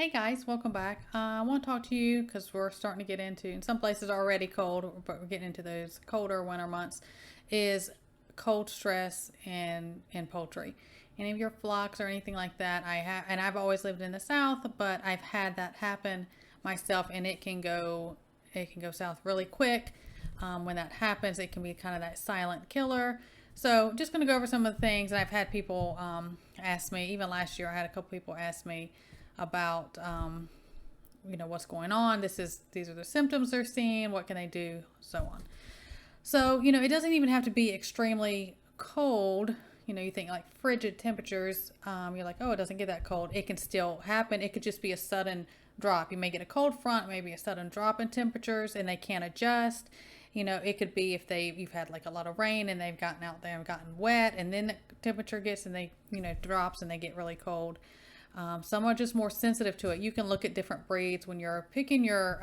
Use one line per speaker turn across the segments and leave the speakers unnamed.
Hey guys, welcome back. I want to talk to you because we're starting to get into, in some places already cold, but we're getting into those colder winter months, is cold stress in poultry. Any of your flocks or anything like that, and I've always lived in the South, but I've had that happen myself, and it can go south really quick. When that happens, it can be kind of that silent killer. So just going to go over some of the things, and I've had people ask me, even last year, I had a couple people ask me about what's going on. These are the symptoms they're seeing. What can they do? So on. So it doesn't even have to be extremely cold. You think like frigid temperatures. You're like, oh, it doesn't get that cold. It can still happen. It could just be a sudden drop. You may get a cold front, maybe a sudden drop in temperatures, and they can't adjust. It could be if you've had like a lot of rain and they've gotten out there and gotten wet, and then the temperature gets and they drops and they get really cold. Some are just more sensitive to it. You can look at different breeds when you're picking your,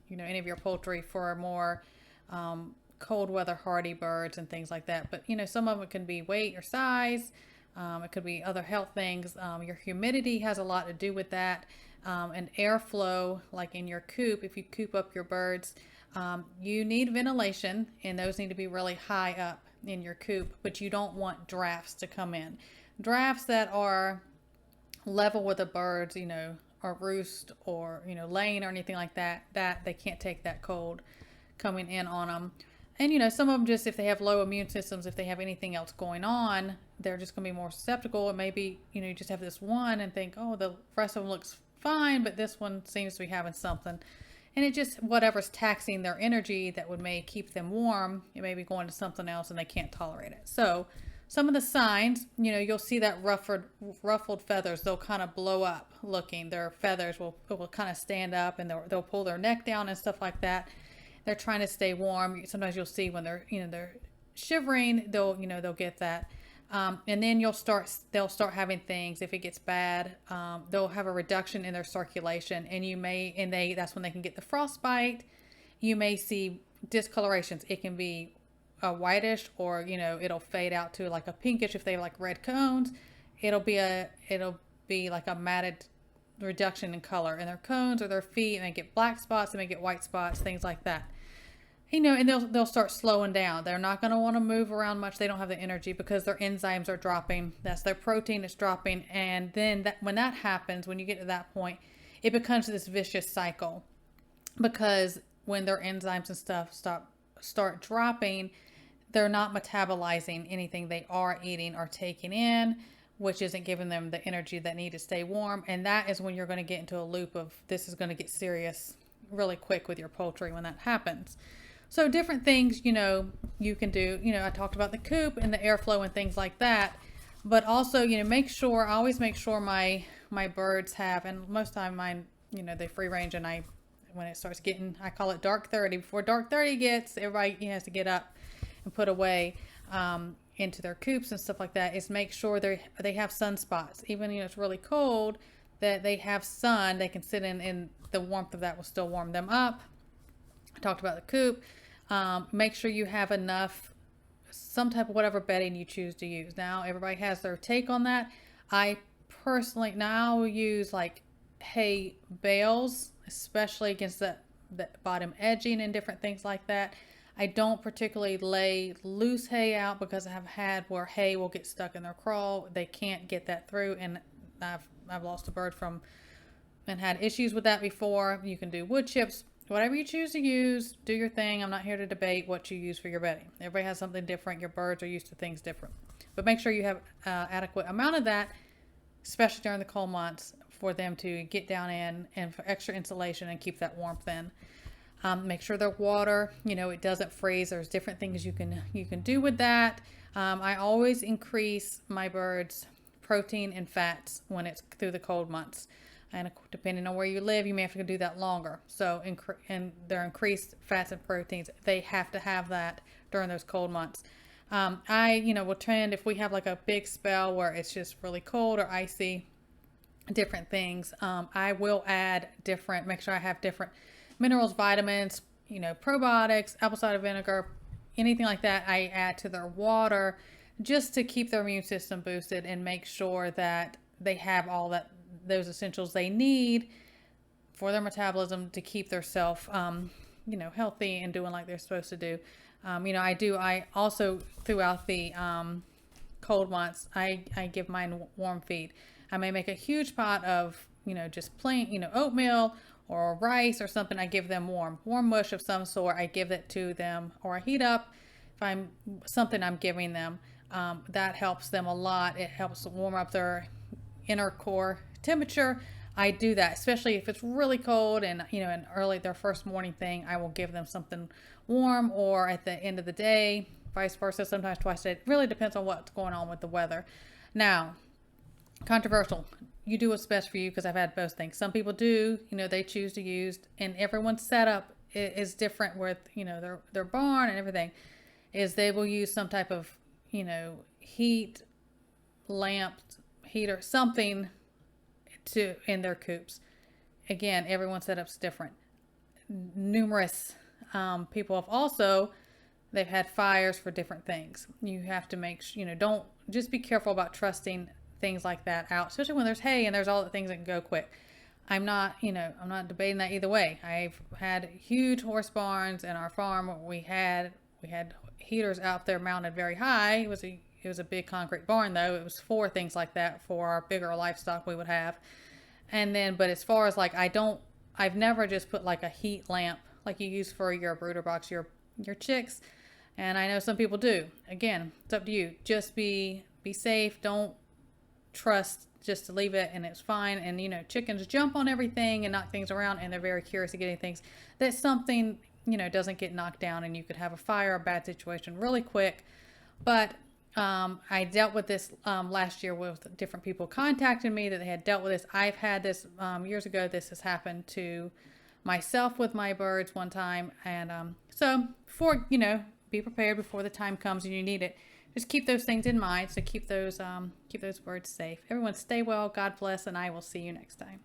any of your poultry for more cold weather hardy birds and things like that. But, some of it can be weight or size. It could be other health things. Your humidity has a lot to do with that. And airflow, like in your coop, if you coop up your birds, you need ventilation, and those need to be really high up in your coop, but you don't want drafts to come in. Drafts that are level with the birds, or roost or, laying or anything like that, that they can't take that cold coming in on them. And, some of them just, if they have low immune systems, if they have anything else going on, they're just going to be more susceptible. And maybe, you just have this one and think, oh, the rest of them looks fine, but this one seems to be having something. And it just, whatever's taxing their energy that may keep them warm, it may be going to something else and they can't tolerate it. So some of the signs, you'll see that ruffled feathers, they'll kind of blow up looking. Their feathers will kind of stand up, and they'll pull their neck down and stuff like that. They're trying to stay warm. Sometimes you'll see when they're shivering, they'll get that. And then they'll start having things. If it gets bad, they'll have a reduction in their circulation, and that's when they can get the frostbite. You may see discolorations. It can be a whitish, or it'll fade out to like a pinkish. If they have like red cones, it'll be like a matted reduction in color in their cones or their feet, and they get black spots, they may get white spots, things like that. And they'll start slowing down. They're not going to want to move around much. They don't have the energy because their enzymes are dropping. That's their protein is dropping. And then when that happens, when you get to that point, it becomes this vicious cycle, because when their enzymes and stuff start dropping, they're not metabolizing anything they are eating or taking in, which isn't giving them the energy that need to stay warm. And that is when you're going to get into a loop of, this is going to get serious really quick with your poultry when that happens. So different things, you can do. I talked about the coop and the airflow and things like that. But also, I always make sure my birds have, and most of the time mine, they free range, and when it starts getting, I call it dark 30. Before dark 30 gets, everybody has to get up and put away into their coops and stuff like that, is make sure they have sunspots. Even, it's really cold, that they have sun, they can sit in the warmth of that will still warm them up. I talked about the coop. Make sure you have enough, some type of whatever bedding you choose to use. Now, everybody has their take on that. I personally now will use like hay bales, especially against the bottom edging and different things like that. I don't particularly lay loose hay out, because I have had where hay will get stuck in their crawl. They can't get that through, and I've lost a bird from and had issues with that before. You can do wood chips. Whatever you choose to use, do your thing. I'm not here to debate what you use for your bedding. Everybody has something different. Your birds are used to things different. But make sure you have adequate amount of that, especially during the cold months, for them to get down in, and for extra insulation and keep that warmth in. Make sure their water, it doesn't freeze. There's different things you can do with that. I always increase my birds' protein and fats when it's through the cold months. And depending on where you live, you may have to do that longer. So, and their increased fats and proteins, they have to have that during those cold months. I will trend, if we have like a big spell where it's just really cold or icy, different things. I will add make sure I have different minerals, vitamins, probiotics, apple cider vinegar, anything like that. I add to their water just to keep their immune system boosted and make sure that they have all that those essentials they need for their metabolism to keep their self, healthy and doing like they're supposed to do. I also, throughout the cold months, I give mine warm feed. I may make a huge pot of, just plain, oatmeal or rice or something. I give them warm mush of some sort. I give it to them, or I heat up if I'm giving them. That helps them a lot. It helps warm up their inner core temperature. I do that, especially if it's really cold and, and early, their first morning thing, I will give them something warm, or at the end of the day, vice versa, sometimes twice a day. It really depends on what's going on with the weather. Now, controversial. You do what's best for you, because I've had both things. Some people do, they choose to use, and everyone's setup is different with, their barn and everything, is they will use some type of, heat lamp, heater, something in their coops. Again, everyone's setup's different. Numerous people have also, they've had fires for different things. You have to make sure, don't just be careful about trusting things like that out, especially when there's hay and there's all the things that can go quick. I'm not debating that either way. I've had huge horse barns in our farm. We had heaters out there mounted very high. It was a big concrete barn, though. It was for things like that, for our bigger livestock we would have. And then, but as far as like, I've never just put like a heat lamp like you use for your brooder box, your chicks. And I know some people do. Again, it's up to you. Just be safe. Don't trust just to leave it and it's fine. And, chickens jump on everything and knock things around, and they're very curious to getting things that something, doesn't get knocked down, and you could have a fire, a bad situation really quick. But I dealt with this last year with different people contacting me that they had dealt with this. I've had this years ago. This has happened to myself with my birds one time. And so be prepared before the time comes and you need it. Just keep those things in mind. So keep those birds safe. Everyone stay well. God bless. And I will see you next time.